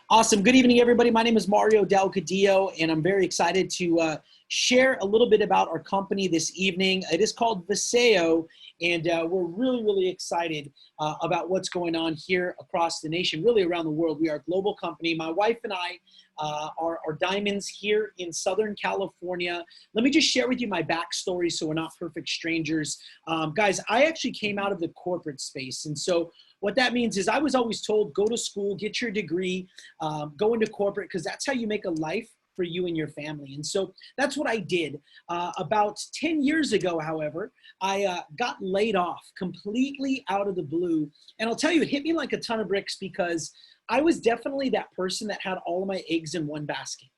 Awesome. Good evening, everybody. My name is Mario Delgadillo, and I'm very excited to share a little bit about our company this evening. It is called Viseo, and we're really excited about what's going on here across the nation, really around the world. We are a global company. My wife and I are diamonds here in Southern California. Let me just share with you my backstory so we're not perfect strangers. Guys, I actually came out of the corporate space, and so what that means is I was always told, go to school, get your degree, go into corporate, because that's how you make a life for you and your family. And so that's what I did. About 10 years ago, however, I got laid off completely out of the blue. And I'll tell you, it hit me like a ton of bricks because I was definitely that person that had all of my eggs in one basket.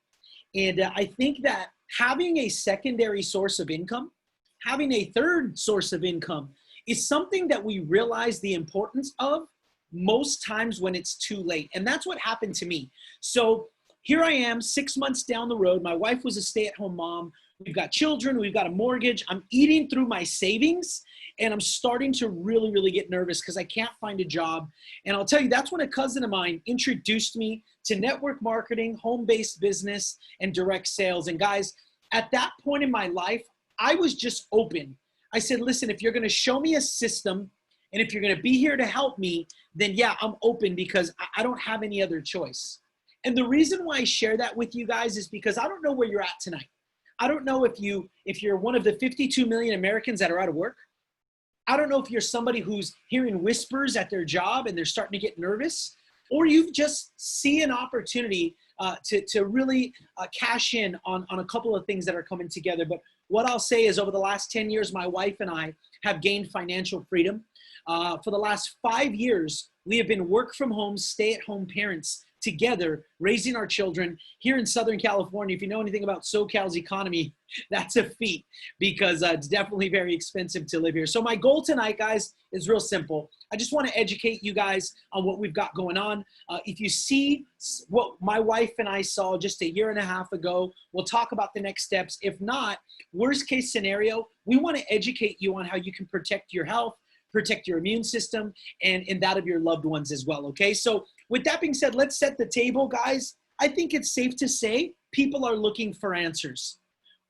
And I think that having a secondary source of income, having a third source of income, is something that we realize the importance of most times when it's too late. And that's what happened to me. So here I am 6 months down the road. My wife was a stay-at-home mom. We've got children. We've got a mortgage. I'm eating through my savings, and I'm starting to really get nervous because I can't find a job. And I'll tell you, that's when a cousin of mine introduced me to network marketing, home-based business, and direct sales. And guys, at that point in my life, I was just open. I said, listen, if you're going to show me a system and if you're going to be here to help me, then yeah, I'm open because I don't have any other choice. And the reason why I share that with you guys is because I don't know where you're at tonight. I don't know if you're one of the 52 million Americans that are out of work. I don't know if you're somebody who's hearing whispers at their job and they're starting to get nervous, or you just see an opportunity to really cash in on a couple of things that are coming together. But what I'll say is over the last 10 years, my wife and I have gained financial freedom. For the last 5 years, we have been work from home, stay-at-home parents together, raising our children here in Southern California. If you know anything about SoCal's economy, that's a feat because it's definitely very expensive to live here. So my goal tonight, guys, is real simple. I just want to educate you guys on what we've got going on. If you see what my wife and I saw just a year and a half ago, we'll talk about the next steps. If not, worst case scenario, we want to educate you on how you can protect your health, protect your immune system, and that of your loved ones as well, okay? So with that being said, let's set the table, guys. I think it's safe to say people are looking for answers.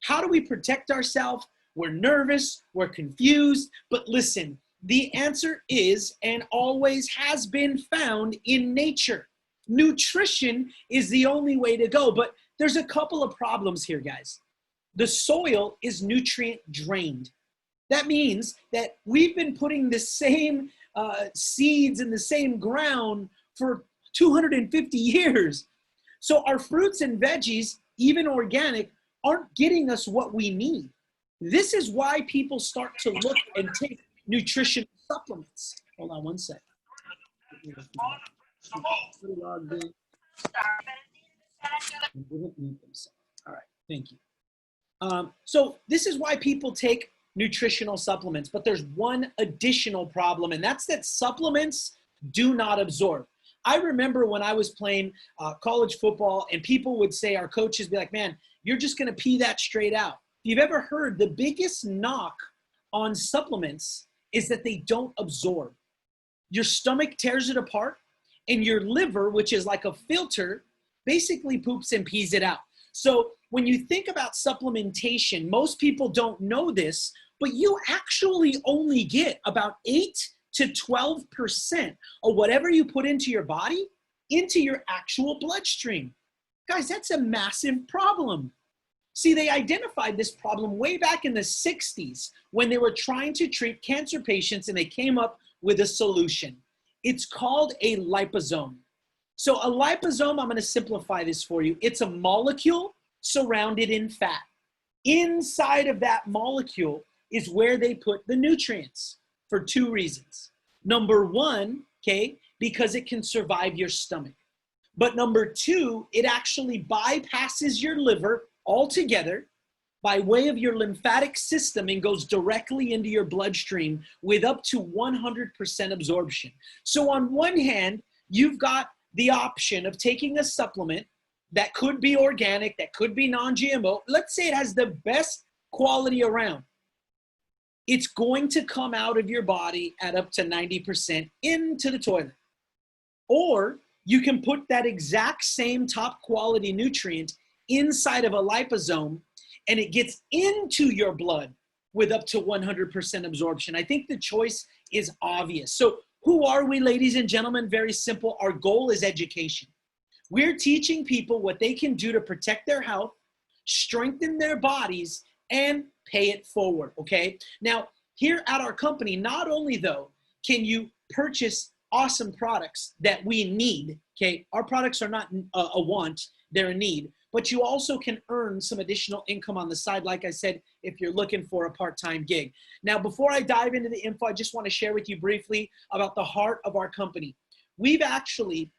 How do we protect ourselves? We're nervous, we're confused, but listen, the answer is and always has been found in nature. Nutrition is the only way to go, but there's a couple of problems here, guys. The soil is nutrient drained. That means that we've been putting the same seeds in the same ground for 250 years. So our fruits and veggies, even organic, aren't getting us what we need. This is why people start to look and take nutrition supplements. Hold on one sec. All right, thank you. So this is why people take nutritional supplements, but there's one additional problem, and that's that supplements do not absorb. I remember when I was playing college football and people would say, our coaches be like, man, you're just going to pee that straight out. If you've ever heard, the biggest knock on supplements is that they don't absorb. Your stomach tears it apart and your liver, which is like a filter, basically poops and pees it out. So when you think about supplementation, most people don't know this, but you actually only get about 8 to 12% of whatever you put into your body into your actual bloodstream. Guys, that's a massive problem. See, they identified this problem way back in the 60s when they were trying to treat cancer patients, and they came up with a solution. It's called a liposome. So a liposome, I'm going to simplify this for you. It's a molecule surrounded in fat. Inside of that molecule is where they put the nutrients for two reasons. Number one, okay, because it can survive your stomach. But number two, it actually bypasses your liver altogether by way of your lymphatic system and goes directly into your bloodstream with up to 100% absorption. So on one hand, you've got the option of taking a supplement that could be organic, that could be non-GMO. Let's say it has the best quality around. It's going to come out of your body at up to 90% into the toilet. Or You can put that exact same top quality nutrient inside of a liposome and it gets into your blood with up to 100% absorption. I think the choice is obvious. So who are we, ladies and gentlemen? Very simple. Our goal is education. We're teaching people what they can do to protect their health, strengthen their bodies, and pay it forward, okay? Now, here at our company, not only though can you purchase awesome products that we need, okay? Our products are not a want, they're a need, but you also can earn some additional income on the side, like I said, if you're looking for a part-time gig. Now, before I dive into the info, I just want to share with you briefly about the heart of our company. We've actually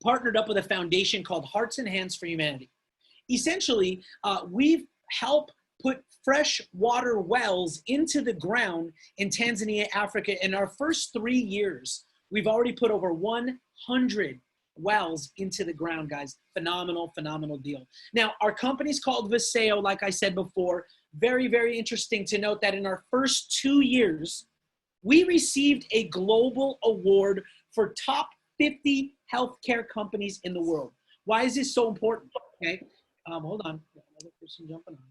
partnered up with a foundation called Hearts and Hands for Humanity. Essentially, we've helped put fresh water wells into the ground in Tanzania, Africa. In our first 3 years, we've already put over 100 wells into the ground, guys. Phenomenal, phenomenal deal. Now, our company's called Viseo, like I said before. Very, very interesting to note that in our first 2 years, we received a global award for top 50 healthcare companies in the world. Why is this so important? Okay, hold on. Another person jumping on.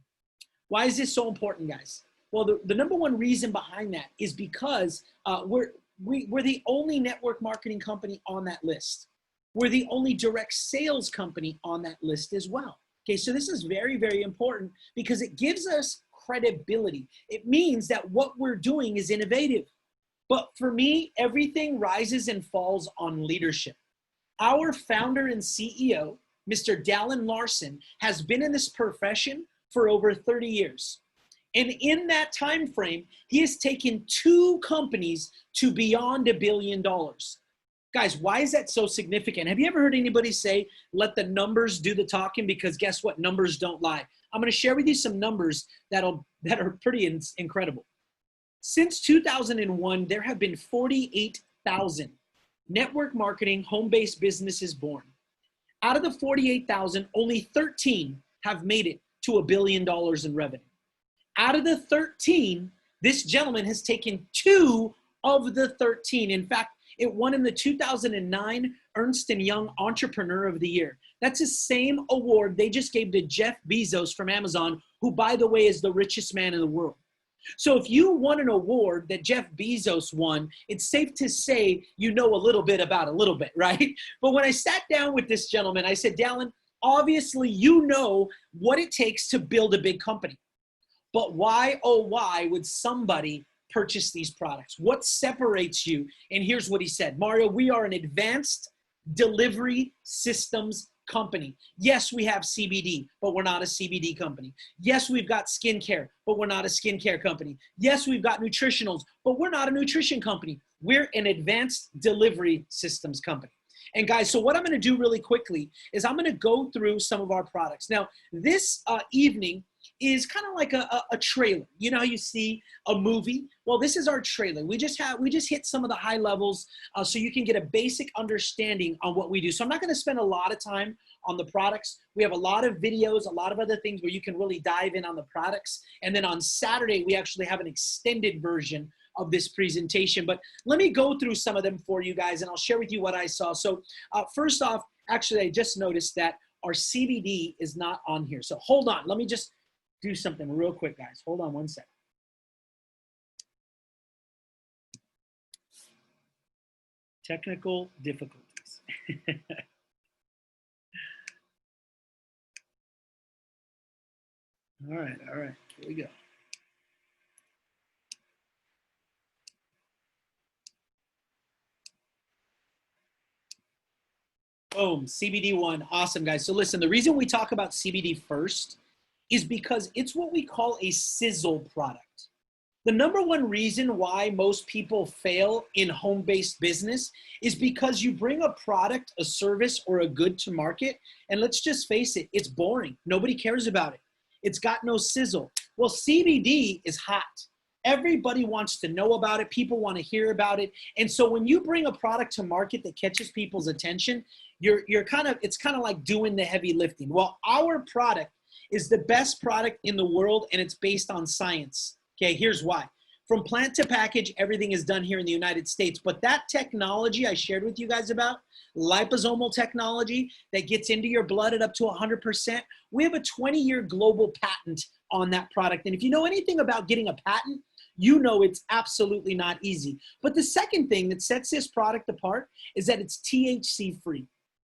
Why is this so important, guys? Well, the number one reason behind that is because we're the only network marketing company on that list. We're the only direct sales company on that list as well. Okay, so this is very, very important because it gives us credibility. It means that what we're doing is innovative. But for me, everything rises and falls on leadership. Our founder and CEO, Mr. Dallin Larson, has been in this profession for over 30 years. And in that time frame, he has taken 2 companies to beyond $1 billion. Guys, why is that so significant? Have you ever heard anybody say, let the numbers do the talking? Because guess what? Numbers don't lie. I'm going to share with you some numbers that are pretty incredible. Since 2001, there have been 48,000 network marketing home-based businesses born. Out of the 48,000, only 13 have made it to $1 billion in revenue. Out of the 13, this gentleman has taken 2 of the 13. In fact, it won in the 2009 Ernst & Young Entrepreneur of the Year. That's the same award they just gave to Jeff Bezos from Amazon, who, by the way, is the richest man in the world. So if you won an award that Jeff Bezos won, it's safe to say you know a little bit about a little bit, right? But when I sat down with this gentleman, I said, Dallin, obviously you know what it takes to build a big company. But why, oh why, would somebody purchase these products? What separates you? And here's what he said. Mario, we are an advanced delivery systems company. Yes, we have CBD, but we're not a CBD company. Yes, we've got skincare, but we're not a skincare company. Yes, we've got nutritionals, but we're not a nutrition company. We're an advanced delivery systems company. And guys, so what I'm going to do really quickly is I'm going to go through some of our products. Now, this evening is kind of like a trailer. You know how you see a movie? Well, this is our trailer. We just hit some of the high levels so you can get a basic understanding on what we do. So I'm not going to spend a lot of time on the products. We have a lot of videos, a lot of other things where you can really dive in on the products. And then on Saturday, we actually have an extended version of this presentation. But let me go through some of them for you guys, and I'll share with you what I saw. So first off, actually, I just noticed that our CBD is not on here. So hold on. Let me just do something real quick, guys. Hold on one second. Technical difficulties. All right. Here we go. Boom, CBD one. Awesome, guys. So listen, the reason we talk about CBD first is because it's what we call a sizzle product. The number one reason why most people fail in home-based business is because you bring a product, a service, or a good to market, and let's just face it, it's boring. Nobody cares about it. It's got no sizzle. Well, CBD is hot. Everybody wants to know about it. People want to hear about it. And so when you bring a product to market that catches people's attention, it's kind of like doing the heavy lifting. Well, our product is the best product in the world, and it's based on science. Okay, here's why. From plant to package, everything is done here in the United States. But that technology I shared with you guys about, liposomal technology that gets into your blood at up to 100%, we have a 20-year global patent on that product. And if you know anything about getting a patent, you know it's absolutely not easy. But the second thing that sets this product apart is that it's THC free.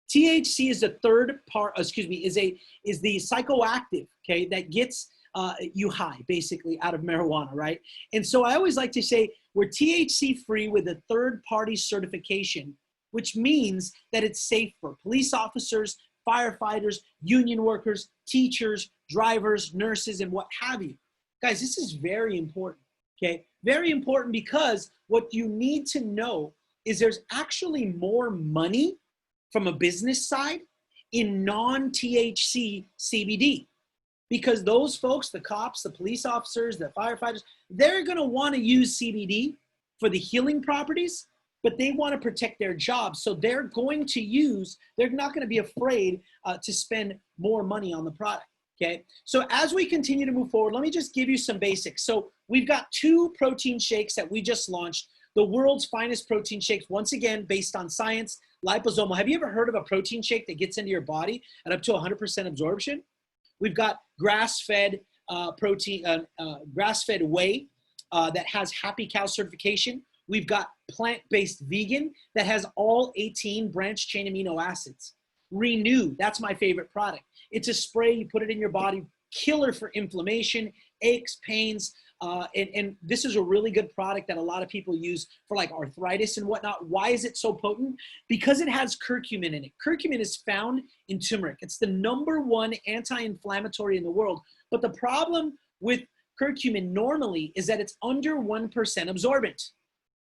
THC is the third part, is the psychoactive, okay, that gets you high, basically, out of marijuana, right? And so I always like to say we're THC free with a third-party certification, which means that it's safe for police officers, firefighters, union workers, teachers, drivers, nurses, and what have you. Guys, this is very important, okay? Very important, because what you need to know is there's actually more money from a business side in non-THC CBD. Because those folks, the cops, the police officers, the firefighters, they're going to want to use CBD for the healing properties, but they want to protect their jobs. So they're going to they're not going to be afraid to spend more money on the product, okay? So as we continue to move forward, let me just give you some basics. So we've got 2 protein shakes that we just launched, the world's finest protein shakes, once again, based on science, liposomal. Have you ever heard of a protein shake that gets into your body at up to 100% absorption? We've got grass-fed grass-fed whey that has Happy Cow certification. We've got plant-based vegan that has all 18 branched-chain amino acids. Renew, that's my favorite product. It's a spray, you put it in your body, killer for inflammation, aches, pains, and this is a really good product that a lot of people use for like arthritis and whatnot. Why is it so potent? Because it has curcumin in it. Curcumin is found in turmeric. It's the #1 anti-inflammatory in the world. But the problem with curcumin normally is that it's under 1% absorbent.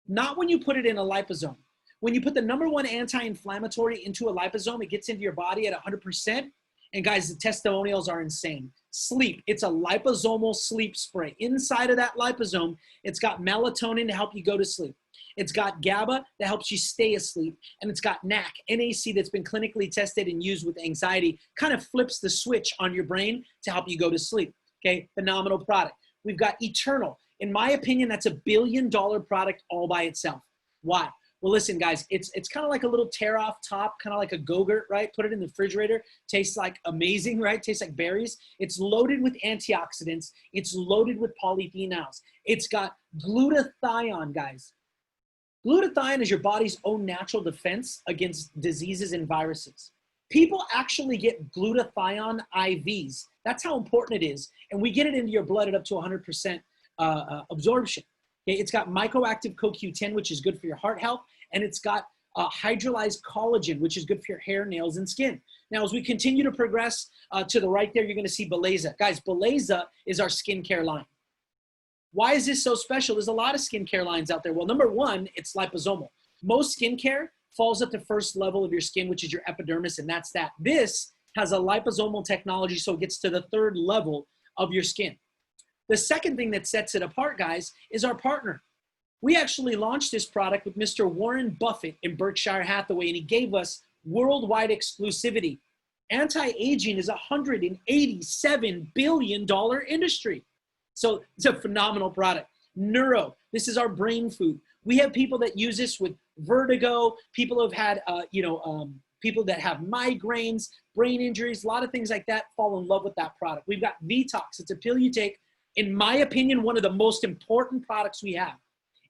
Not when you put it in a liposome. When you put the #1 anti-inflammatory into a liposome, it gets into your body at 100%. And guys, the testimonials are insane. Sleep, it's a liposomal sleep spray. Inside of that liposome, it's got melatonin to help you go to sleep. It's got GABA that helps you stay asleep. And it's got NAC, NAC, that's been clinically tested and used with anxiety, kind of flips the switch on your brain to help you go to sleep. Okay, phenomenal product. We've got Eternal. In my opinion, that's $1 billion product all by itself. Why? Well, listen, guys, it's kind of like a little tear off top, kind of like a Go-Gurt, right? Put it in the refrigerator. Tastes like amazing, right? Tastes like berries. It's loaded with antioxidants. It's loaded with polyphenols. It's got glutathione, guys. Glutathione is your body's own natural defense against diseases and viruses. People actually get glutathione IVs. That's how important it is. And we get it into your blood at up to 100% absorption. Okay, it's got mycoactive CoQ10, which is good for your heart health, and it's got hydrolyzed collagen, which is good for your hair, nails, and skin. Now, as we continue to progress to the right there, you're going to see Beleza. Guys, Beleza is our skincare line. Why is this so special? There's a lot of skincare lines out there. Well, #1, it's liposomal. Most skincare falls at the first level of your skin, which is your epidermis, and that's that. This has a liposomal technology, so it gets to the 3rd level of your skin. The second thing that sets it apart, guys, is our partner. We actually launched this product with Mr. Warren Buffett in Berkshire Hathaway, and he gave us worldwide exclusivity. Anti-aging is a $187 billion industry. So it's a phenomenal product. Neuro, this is our brain food. We have people that use this with vertigo, people who have had, people that have migraines, brain injuries, a lot of things like that fall in love with that product. We've got Vetox. It's a pill you take. In my opinion, one of the most important products we have.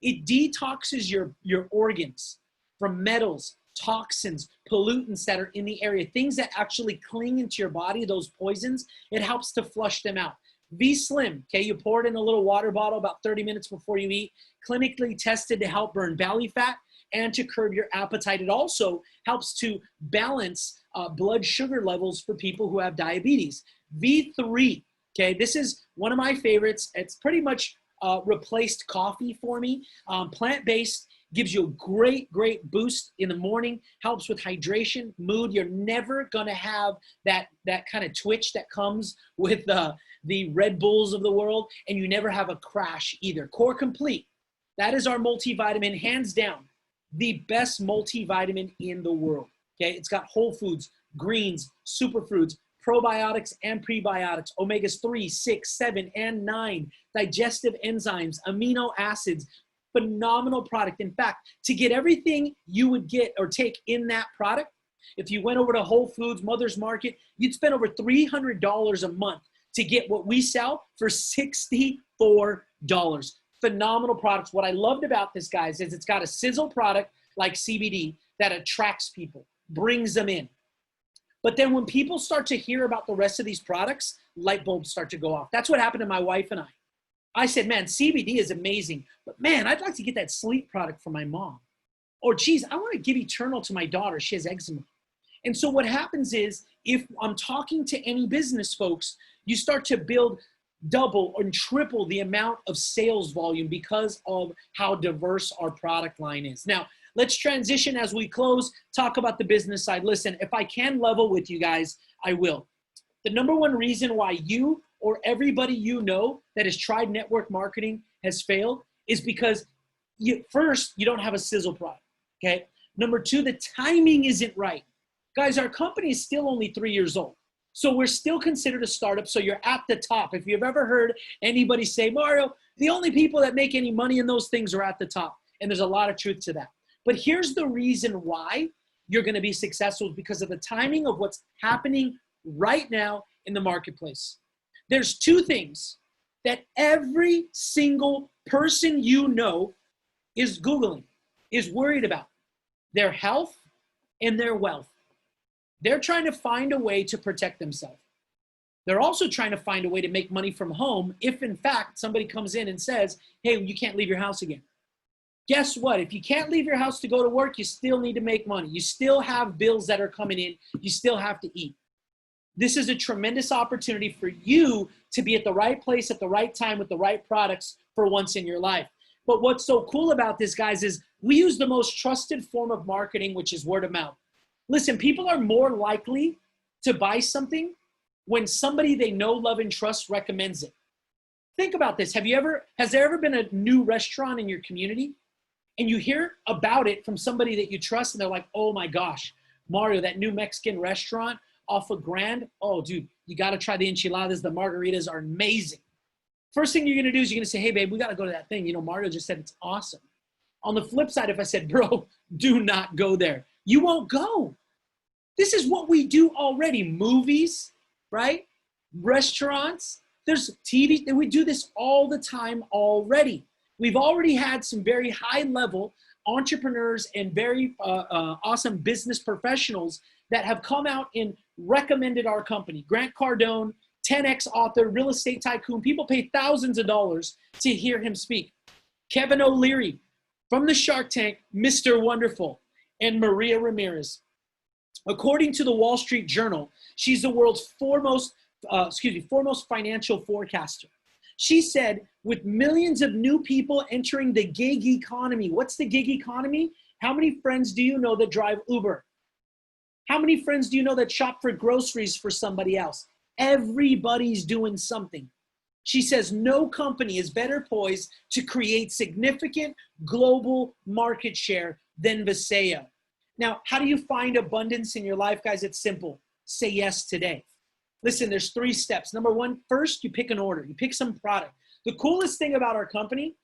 It detoxes your organs from metals, toxins, pollutants that are in the area, things that actually cling into your body, those poisons. It helps to flush them out. V-Slim, okay, you pour it in a little water bottle about 30 minutes before you eat, clinically tested to help burn belly fat and to curb your appetite. It also helps to balance blood sugar levels for people who have diabetes. V3, okay, this is one of my favorites. It's pretty much replaced coffee for me. Plant-based, gives you a great, great boost in the morning, helps with hydration, mood. You're never gonna have that kind of twitch that comes with the Red Bulls of the world, and you never have a crash either. Core Complete, that is our multivitamin, hands down, the best multivitamin in the world, okay? It's got whole foods, greens, superfoods, probiotics and prebiotics, omegas 3, 6, 7, and 9, digestive enzymes, amino acids. Phenomenal product. In fact, to get everything you would get or take in that product, if you went over to Whole Foods, Mother's Market, you'd spend over $300 a month to get what we sell for $64. Phenomenal products. What I loved about this, guys, is it's got a sizzle product like CBD that attracts people, brings them in. But then when people start to hear about the rest of these products, light bulbs start to go off. That's what happened to my wife and I. I said, man, CBD is amazing, but man, I'd like to get that sleep product for my mom. Or geez, I want to give Eternal to my daughter. She has eczema. And so what happens is, if I'm talking to any business folks, you start to build double or triple the amount of sales volume because of how diverse our product line is. Now, let's transition as we close, talk about the business side. Listen, if I can level with you guys, I will. The number one reason why you or everybody you know that has tried network marketing has failed is because first, you don't have a sizzle product, okay? Number two, the timing isn't right. Guys, our company is still only 3 years old. So we're still considered a startup, so you're at the top. If you've ever heard anybody say, Mario, the only people that make any money in those things are at the top. And there's a lot of truth to that. But here's the reason why you're gonna be successful, because of the timing of what's happening right now in the marketplace. There's two things that every single person you know is Googling, is worried about: their health and their wealth. They're trying to find a way to protect themselves. They're also trying to find a way to make money from home if, in fact, somebody comes in and says, hey, you can't leave your house again. Guess what? If you can't leave your house to go to work, you still need to make money. You still have bills that are coming in. You still have to eat. This is a tremendous opportunity for you to be at the right place at the right time with the right products for once in your life. But what's so cool about this, guys, is we use the most trusted form of marketing, which is word of mouth. Listen, people are more likely to buy something when somebody they know, love, and trust recommends it. Think about this. Has there ever been a new restaurant in your community and you hear about it from somebody that you trust and they're like, oh my gosh, Mario, that new Mexican restaurant off of Grand, oh dude, you got to try the enchiladas. The margaritas are amazing. First thing you're going to do is you're going to say, hey babe, we got to go to that thing. You know, Mario just said it's awesome. On the flip side, if I said, bro, do not go there, you won't go. This is what we do already. Movies, right? Restaurants, there's TV, we do this all the time already. We've already had some very high level entrepreneurs and very awesome business professionals that have come out and recommended our company. Grant Cardone, 10X author, real estate tycoon. People pay thousands of dollars to hear him speak. Kevin O'Leary from the Shark Tank, Mr. Wonderful, and Maria Ramirez. According to the Wall Street Journal, she's the world's foremost financial forecaster. She said, with millions of new people entering the gig economy. What's the gig economy? How many friends do you know that drive Uber? How many friends do you know that shop for groceries for somebody else? Everybody's doing something. She says no company is better poised to create significant global market share than Viseo. Now, how do you find abundance in your life, guys? It's simple. Say yes today. Listen, there's 3 steps. Number 1, first, you pick an order. You pick some product. The coolest thing about our company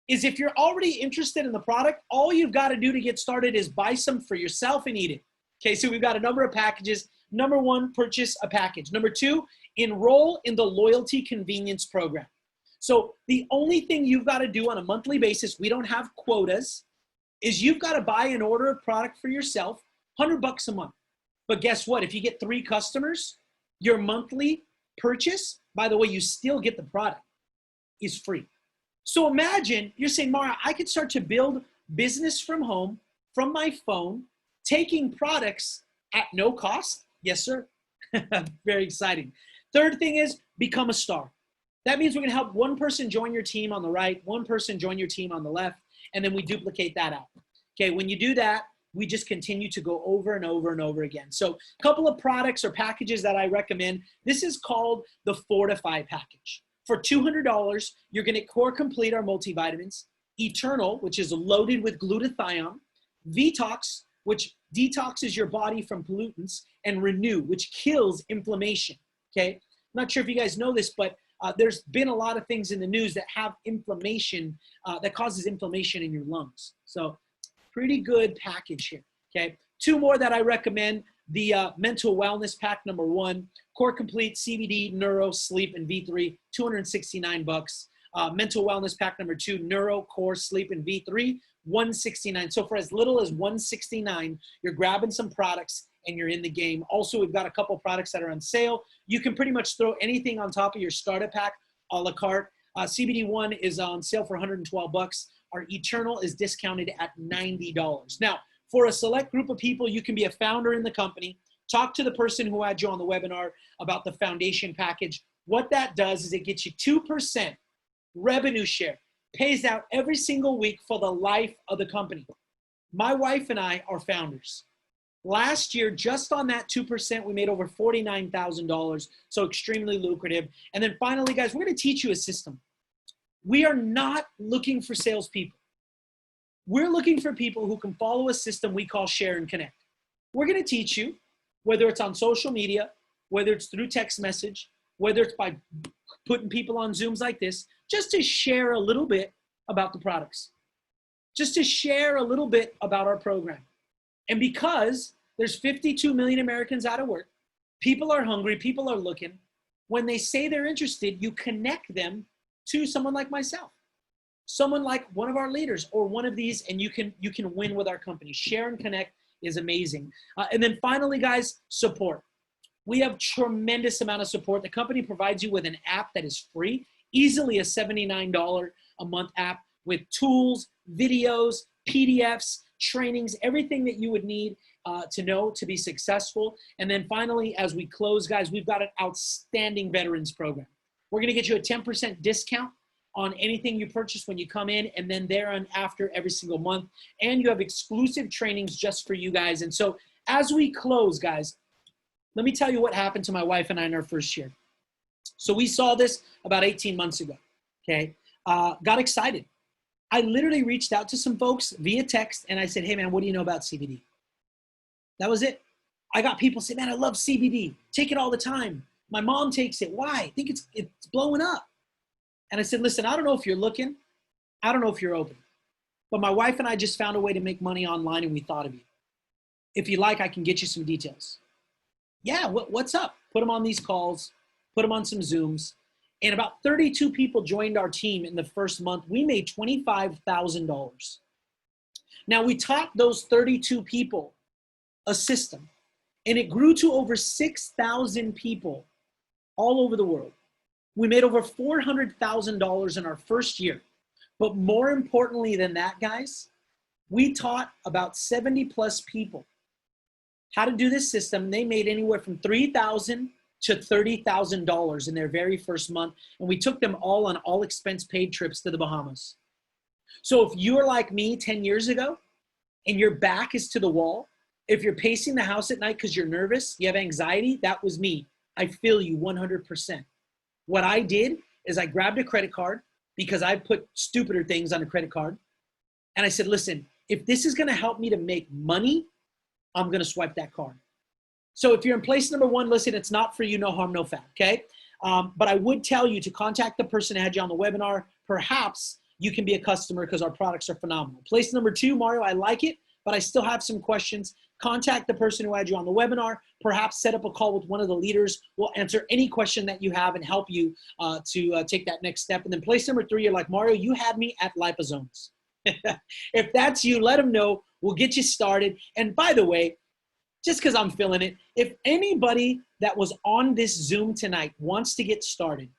is if you're already interested in the product, all you've got to do to get started is buy some for yourself and eat it. Okay, so we've got a number of packages. Number 1, purchase a package. Number 2, enroll in the loyalty convenience program. So the only thing you've got to do on a monthly basis, we don't have quotas, is you've got to buy an order of product for yourself, $100 a month. But guess what? If you get 3 customers, your monthly purchase, by the way, you still get the product, is free. So imagine you're saying, Mara, I could start to build business from home, from my phone, taking products at no cost. Yes, sir. Very exciting. Third thing is become a star. That means we're going to help one person join your team on the right, one person join your team on the left, and then we duplicate that out. Okay, when you do that, we just continue to go over and over and over again. So a couple of products or packages that I recommend. This is called the Fortify package. For $200, you're going to Core Complete our multivitamins, Eternal, which is loaded with glutathione, Vitox, which detoxes your body from pollutants, and Renew, which kills inflammation, okay? I'm not sure if you guys know this, but there's been a lot of things in the news that have inflammation, that causes inflammation in your lungs. So pretty good package here, okay? 2 more that I recommend. The Mental Wellness Pack #1, Core Complete, CBD, Neuro, Sleep, and V3, $269. Mental Wellness Pack #2, Neuro, Core, Sleep, and V3, $169. So for as little as $169, you're grabbing some products and you're in the game. Also, we've got a couple products that are on sale. You can pretty much throw anything on top of your starter pack a la carte. CBD1 is on sale for $112. Our Eternal is discounted at $90. Now, for a select group of people, you can be a founder in the company. Talk to the person who had you on the webinar about the foundation package. What that does is it gets you 2% revenue share, pays out every single week for the life of the company. My wife and I are founders. Last year, just on that 2%, we made over $49,000, so extremely lucrative. And then finally, guys, we're going to teach you a system. We are not looking for salespeople. We're looking for people who can follow a system we call Share and Connect. We're going to teach you, whether it's on social media, whether it's through text message, whether it's by putting people on Zooms like this, just to share a little bit about the products, just to share a little bit about our program. And because there's 52 million Americans out of work, people are hungry, people are looking. When they say they're interested, you connect them to someone like myself, someone like one of our leaders or one of these, and you can win with our company. Share and Connect is amazing. And then finally, guys, support. We have tremendous amount of support. The company provides you with an app that is free, easily a $79 a month app with tools, videos, PDFs, trainings, everything that you would need to know to be successful. And then finally, as we close, guys, we've got an outstanding veterans program. We're going to get you a 10% discount on anything you purchase when you come in, and then there and after every single month. And you have exclusive trainings just for you guys. And so as we close, guys, let me tell you what happened to my wife and I in our first year. So we saw this about 18 months ago, okay? Got excited. I literally reached out to some folks via text and I said, hey man, what do you know about CBD? That was it. I got people say, man, I love CBD. Take it all the time. My mom takes it. Why? I think it's blowing up. And I said, listen, I don't know if you're looking. I don't know if you're open. But my wife and I just found a way to make money online and we thought of you. If you like, I can get you some details. Yeah, what's up? Put them on these calls, put them on some Zooms. And about 32 people joined our team in the first month. We made $25,000. Now we taught those 32 people a system, and it grew to over 6,000 people all over the world. We made over $400,000 in our first year. But more importantly than that, guys, we taught about 70 plus people how to do this system. They made anywhere from $3,000 to $30,000 in their very first month. And we took them all on all expense paid trips to the Bahamas. So if you're like me 10 years ago and your back is to the wall, if you're pacing the house at night because you're nervous, you have anxiety, that was me. I feel you 100%. What I did is I grabbed a credit card because I put stupider things on a credit card. And I said, listen, if this is going to help me to make money, I'm going to swipe that card. So if you're in place #1, listen, it's not for you, no harm, no foul, okay? But I would tell you to contact the person that had you on the webinar. Perhaps you can be a customer because our products are phenomenal. Place #2, Mario, I like it, but I still have some questions. Contact the person who had you on the webinar. Perhaps set up a call with one of the leaders. We'll answer any question that you have and help you to take that next step. And then place #3, you're like, Mario, you had me at liposomes. If that's you, let them know. We'll get you started. And by the way, just because I'm feeling it, if anybody that was on this Zoom tonight wants to get started,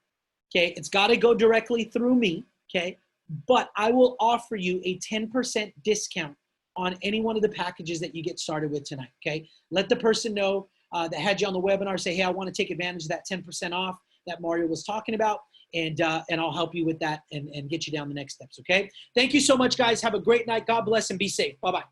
okay, it's got to go directly through me, okay? But I will offer you a 10% discount on any one of the packages that you get started with tonight, okay? Let the person know that had you on the webinar, say, hey, I want to take advantage of that 10% off that Mario was talking about, and I'll help you with that and get you down the next steps, okay? Thank you so much, guys. Have a great night. God bless and be safe. Bye-bye.